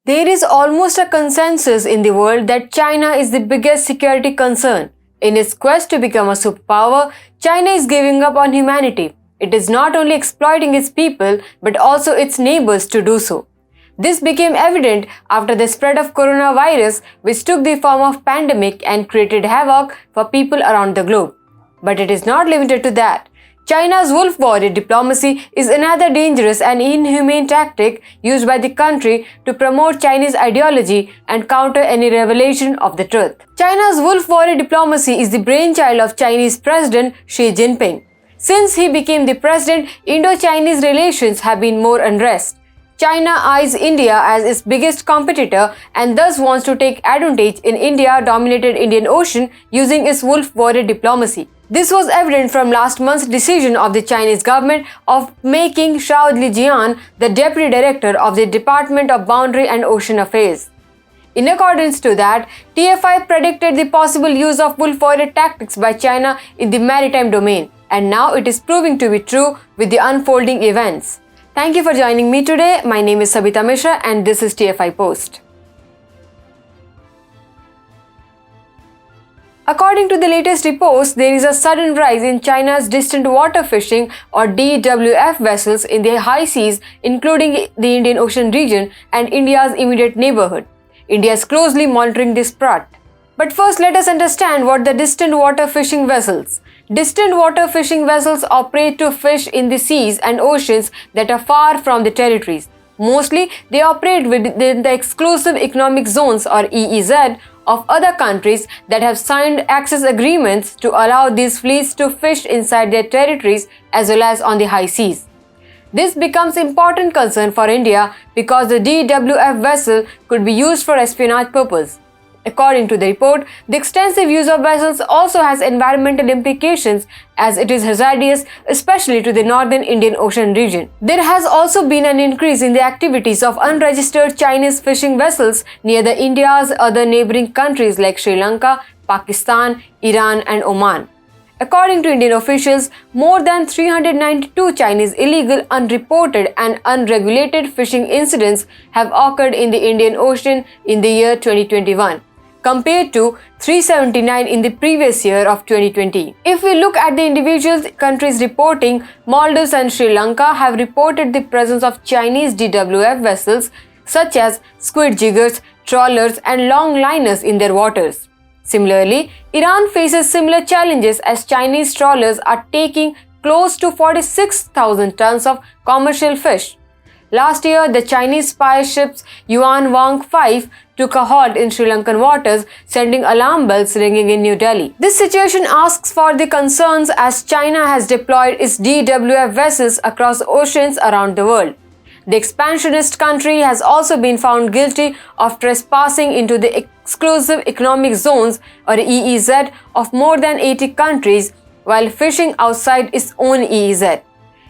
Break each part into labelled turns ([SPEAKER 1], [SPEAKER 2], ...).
[SPEAKER 1] There is almost a consensus in the world that China is the biggest security concern. In its quest to become a superpower, China is giving up on humanity. It is not only exploiting its people but also its neighbors to do so. This became evident after the spread of coronavirus, which took the form of pandemic and created havoc for people around the globe. But it is not limited to that. China's wolf warrior diplomacy is another dangerous and inhumane tactic used by the country to promote Chinese ideology and counter any revelation of the truth. China's wolf warrior diplomacy is the brainchild of Chinese President Xi Jinping. Since he became the president, Indo-Chinese relations have been more unrest. China eyes India as its biggest competitor and thus wants to take advantage in India-dominated Indian Ocean using its wolf warrior diplomacy. This was evident from last month's decision of the Chinese government of making Shao Lijian the Deputy Director of the Department of Boundary and Ocean Affairs. In accordance to that, TFI predicted the possible use of wolf warrior tactics by China in the maritime domain, and now it is proving to be true with the unfolding events. Thank you for joining me today. My name is Sabita Mishra and this is TFI Post. According to the latest reports, there is a sudden rise in China's distant water fishing or DWF vessels in the high seas, including the Indian Ocean region and India's immediate neighborhood. India is closely monitoring this spot. But first, let us understand what the distant water fishing vessels. Distant water fishing vessels operate to fish in the seas and oceans that are far from the territories. Mostly, they operate within the exclusive economic zones or EEZ of other countries that have signed access agreements to allow these fleets to fish inside their territories as well as on the high seas. This becomes important concern for India because the DWF vessel could be used for espionage purpose. According to the report, the extensive use of vessels also has environmental implications as it is hazardous, especially to the northern Indian Ocean region. There has also been an increase in the activities of unregistered Chinese fishing vessels near the India's other neighboring countries like Sri Lanka, Pakistan, Iran and Oman. According to Indian officials, more than 392 Chinese illegal, unreported and unregulated fishing incidents have occurred in the Indian Ocean in the year 2021. Compared to 379 in the previous year of 2020. If we look at the individual countries reporting, Maldives and Sri Lanka have reported the presence of Chinese DWF vessels such as squid jiggers, trawlers and long liners in their waters. Similarly, Iran faces similar challenges as Chinese trawlers are taking close to 46,000 tons of commercial fish. Last year, the Chinese spy ships Yuan Wang 5 took a halt in Sri Lankan waters, sending alarm bells ringing in New Delhi. This situation asks for the concerns as China has deployed its DWF vessels across oceans around the world. The expansionist country has also been found guilty of trespassing into the exclusive economic zones or EEZ of more than 80 countries while fishing outside its own EEZ.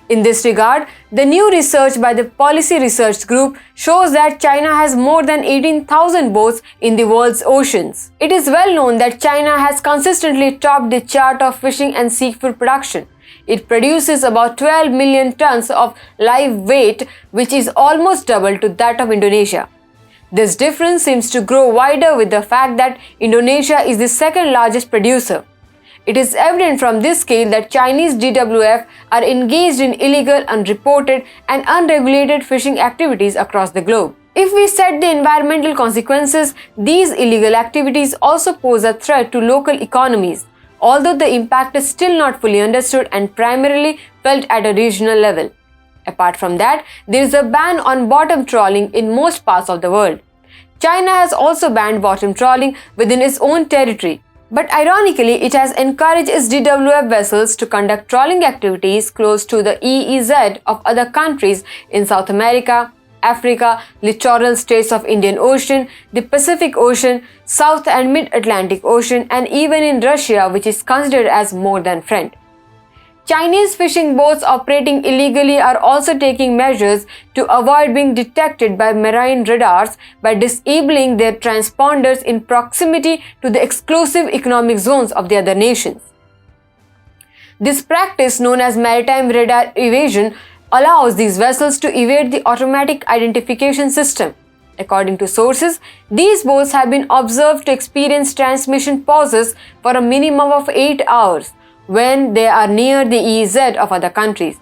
[SPEAKER 1] In this regard, the new research by the Policy Research Group shows that China has more than 18,000 boats in the world's oceans. It is well known that China has consistently topped the chart of fishing and seafood production. It produces about 12 million tons of live weight, which is almost double to that of Indonesia. This difference seems to grow wider with the fact that Indonesia is the second largest producer. It is evident from this scale that Chinese DWF are engaged in illegal, unreported and unregulated fishing activities across the globe. If we set the environmental consequences, these illegal activities also pose a threat to local economies, although the impact is still not fully understood and primarily felt at a regional level. Apart from that, there is a ban on bottom trawling in most parts of the world. China has also banned bottom trawling within its own territory. But ironically, it has encouraged its DWF vessels to conduct trawling activities close to the EEZ of other countries in South America, Africa, littoral states of Indian Ocean, the Pacific Ocean, South and Mid-Atlantic Ocean, and even in Russia, which is considered as more than friend. Chinese fishing boats operating illegally are also taking measures to avoid being detected by marine radars by disabling their transponders in proximity to the exclusive economic zones of the other nations. This practice, known as maritime radar evasion, allows these vessels to evade the automatic identification system. According to sources, these boats have been observed to experience transmission pauses for a minimum of 8 hours when they are near the EEZ of other countries.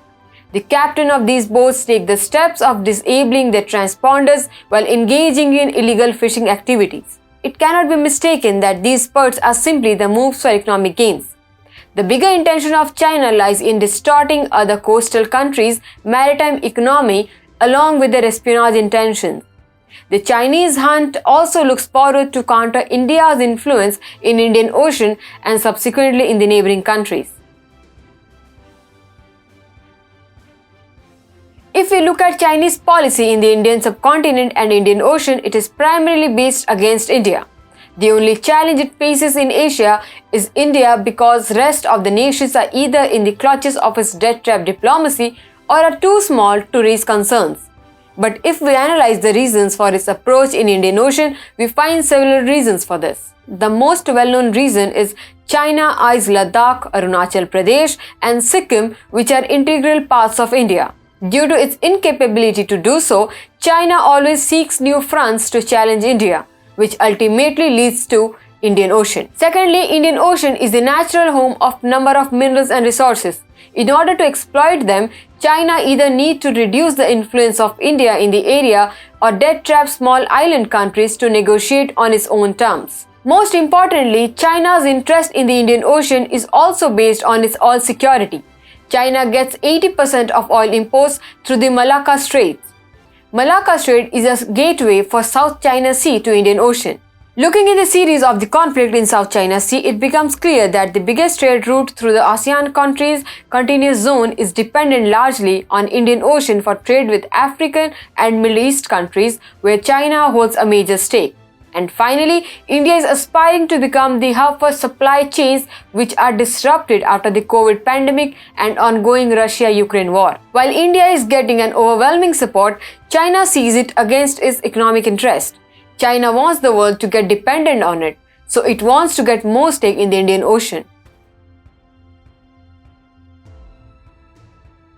[SPEAKER 1] The captain of these boats take the steps of disabling their transponders while engaging in illegal fishing activities. It cannot be mistaken that these spurts are simply the moves for economic gains. The bigger intention of China lies in distorting other coastal countries' maritime economy along with their espionage intentions. The Chinese hunt also looks forward to counter India's influence in Indian Ocean and subsequently in the neighboring countries. If we look at Chinese policy in the Indian subcontinent and Indian Ocean, it is primarily based against India. The only challenge it faces in Asia is India because rest of the nations are either in the clutches of its debt trap diplomacy or are too small to raise concerns. But if we analyze the reasons for its approach in Indian Ocean, we find several reasons for this. The most well-known reason is China eyes Ladakh, Arunachal Pradesh and Sikkim, which are integral parts of India. Due to its incapability to do so, China always seeks new fronts to challenge India, which ultimately leads to Indian Ocean. Secondly, Indian Ocean is the natural home of number of minerals and resources. In order to exploit them, China either needs to reduce the influence of India in the area or debt trap small island countries to negotiate on its own terms. Most importantly, China's interest in the Indian Ocean is also based on its oil security. China gets 80% of oil imports through the Malacca Straits. Malacca Strait is a gateway for South China Sea to Indian Ocean. Looking in the series of the conflict in South China Sea, it becomes clear that the biggest trade route through the ASEAN countries' continuous zone is dependent largely on Indian Ocean for trade with African and Middle East countries where China holds a major stake. And finally, India is aspiring to become the hub for supply chains which are disrupted after the COVID pandemic and ongoing Russia-Ukraine war. While India is getting an overwhelming support, China sees it against its economic interest. China wants the world to get dependent on it, so it wants to get more stake in the Indian Ocean.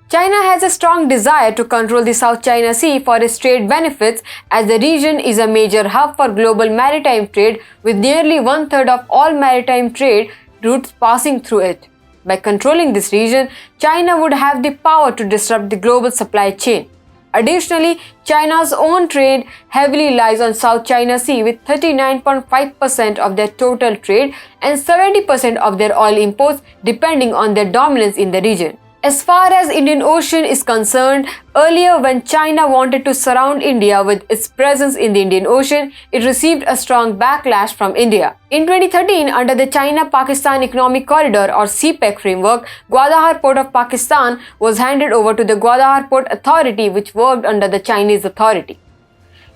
[SPEAKER 1] China has a strong desire to control the South China Sea for its trade benefits, as the region is a major hub for global maritime trade with nearly one-third of all maritime trade routes passing through it. By controlling this region, China would have the power to disrupt the global supply chain. Additionally, China's own trade heavily lies on South China Sea with 39.5% of their total trade and 70% of their oil imports depending on their dominance in the region. As far as Indian Ocean is concerned, earlier when China wanted to surround India with its presence in the Indian Ocean, it received a strong backlash from India. In 2013, under the China-Pakistan Economic Corridor or CPEC framework, Gwadar Port of Pakistan was handed over to the Gwadar Port Authority, which worked under the Chinese authority.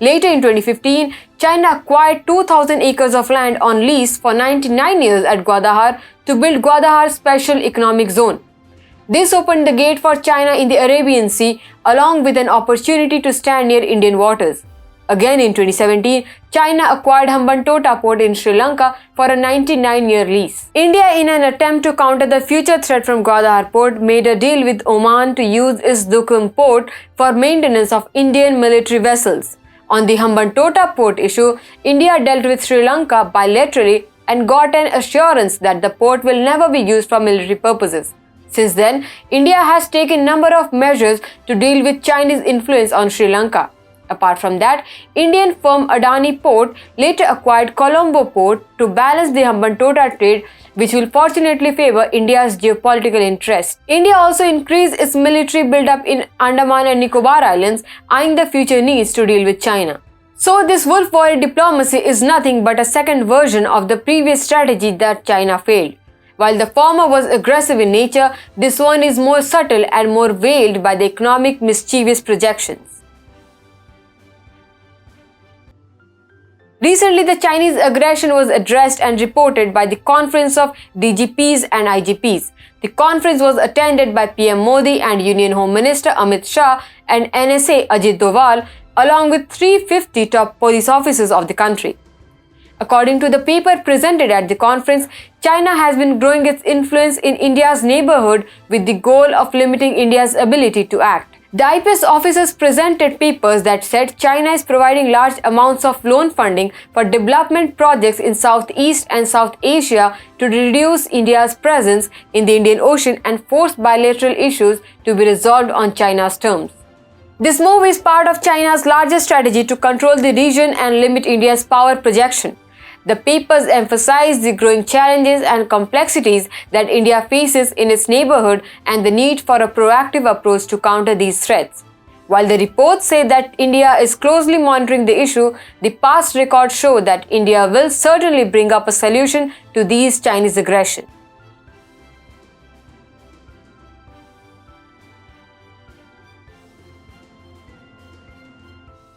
[SPEAKER 1] Later in 2015, China acquired 2,000 acres of land on lease for 99 years at Gwadar to build Gwadar Special Economic Zone. This opened the gate for China in the Arabian Sea, along with an opportunity to stand near Indian waters. Again in 2017, China acquired Hambantota port in Sri Lanka for a 99-year lease. India, in an attempt to counter the future threat from Gwadar port, made a deal with Oman to use its Duqm port for maintenance of Indian military vessels. On the Hambantota port issue, India dealt with Sri Lanka bilaterally and got an assurance that the port will never be used for military purposes. Since then, India has taken a number of measures to deal with Chinese influence on Sri Lanka. Apart from that, Indian firm Adani Port later acquired Colombo Port to balance the Hambantota trade, which will fortunately favor India's geopolitical interest. India also increased its military buildup in Andaman and Nicobar Islands, eyeing the future needs to deal with China. So this wolf warrior diplomacy is nothing but a second version of the previous strategy that China failed. While the former was aggressive in nature, this one is more subtle and more veiled by the economic mischievous projections. Recently, the Chinese aggression was addressed and reported by the Conference of DGPs and IGPs. The conference was attended by PM Modi and Union Home Minister Amit Shah and NSA Ajit Doval, along with 350 top police officers of the country. According to the paper presented at the conference, China has been growing its influence in India's neighborhood with the goal of limiting India's ability to act. The IPS officers presented papers that said China is providing large amounts of loan funding for development projects in Southeast and South Asia to reduce India's presence in the Indian Ocean and force bilateral issues to be resolved on China's terms. This move is part of China's larger strategy to control the region and limit India's power projection. The papers emphasize the growing challenges and complexities that India faces in its neighborhood and the need for a proactive approach to counter these threats. While the reports say that India is closely monitoring the issue, the past records show that India will certainly bring up a solution to these Chinese aggressions.